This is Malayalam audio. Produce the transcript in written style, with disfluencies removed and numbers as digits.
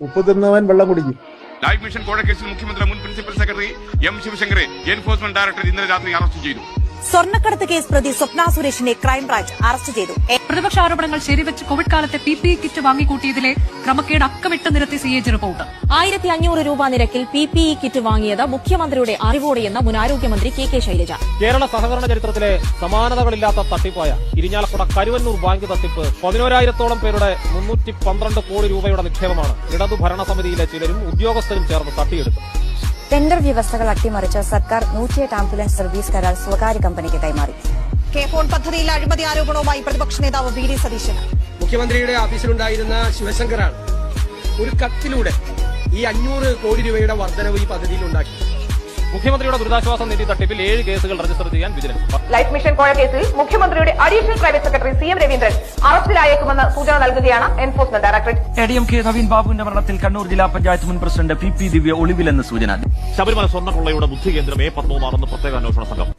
ഉപ്പ് തിന്നവൻ വെള്ളം കുടിക്കും. ലൈഫ് മിഷൻ കോഴക്കേസിൽ മുഖ്യമന്ത്രി മുൻ പ്രിൻസിപ്പൽ സെക്രട്ടറി എം ശിവശങ്കറെ എൻഫോഴ്സ്മെന്റ് ഡയറക്ടറേറ്റ് ഇന്നലെ രാത്രി അറസ്റ്റ് ചെയ്തു. സ്വർണ്ണക്കടത്ത് കേസ് പ്രതി സ്വപ്ന സുരേഷിനെ ക്രൈംബ്രാഞ്ച് അറസ്റ്റ് ചെയ്തു. പ്രതിപക്ഷ ആരോപണങ്ങൾ ശരിവെച്ച് കോവിഡ് കാലത്തെ PPE കിറ്റ് വാങ്ങിക്കൂട്ടിയതിലെ ക്രമക്കേട് അക്കമിട്ട് നിരത്തി CAG റിപ്പോർട്ട്. 1500 രൂപ നിരക്കിൽ PPE കിറ്റ് വാങ്ങിയത് മുഖ്യമന്ത്രിയുടെ അറിവോടെയെന്ന് മുൻ ആരോഗ്യമന്ത്രി KK ശൈലജ. കേരള സഹകരണ ചരിത്രത്തിലെ സമാനതകളില്ലാത്ത തട്ടിപ്പായ ഇരിഞ്ഞാലക്കുട കരുവന്നൂർ ബാങ്ക് തട്ടിപ്പ് 11,000-ഓളം പേരുടെ 312 കോടി രൂപയുടെ നിക്ഷേപമാണ് ഇടതു ഭരണസമിതിയിലെ ചിലരും ഉദ്യോഗസ്ഥരും ചേർന്ന് തട്ടിയെടുത്തത്. ടെൻഡർ വ്യവസ്ഥകൾ അട്ടിമറിച്ച് സർക്കാർ 108 ആംബുലൻസ് സർവീസ് കരാർ സ്വകാര്യ കമ്പനിക്ക് കൈമാറി. കെ ഫോൺ പദ്ധതിയിൽ അഴിമതി ആരോപണവുമായി പ്രതിപക്ഷ നേതാവ് VD സതീശൻ. മുഖ്യമന്ത്രിയുടെ ഓഫീസിലുണ്ടായിരുന്ന ശിവശങ്കറാണ് ഒരു കത്തിലൂടെ ഈ 500 കോടി രൂപയുടെ വർധനവ് ഈ പദ്ധതിയിൽ ഉണ്ടാക്കി. മുഖ്യമന്ത്രിയുടെ ദുരിതാശ്വാസ നിധി തട്ടിപ്പിൽ 7 കേസുകൾ രജിസ്റ്റർ ചെയ്യാൻ വിജിലൻസ്. ലൈഫ് മിഷൻ കോഴ കേസിൽ മുഖ്യമന്ത്രിയുടെ additional private secretary CM Raveendran അറസ്റ്റിലായേക്കുമെന്ന് സൂചന നൽകുകയാണ് എൻഫോഴ്സ്മെന്റ് ഡയറക്ടറേറ്റ്. ADMK നവീൻ ബാബുവിന്റെ മരണത്തിൽ കണ്ണൂർ ജില്ലാ പഞ്ചായത്ത് മുൻ പ്രസിഡന്റ് PP ദിവ്യ ഒളിവിലെന്ന് സൂചന. ശബരിമല സ്വർണ്ണക്കൊള്ളയുടെ ബുദ്ധി കേന്ദ്രം A പത്മകുമാറെന്ന് പ്രത്യേക അന്വേഷണ സംഘം.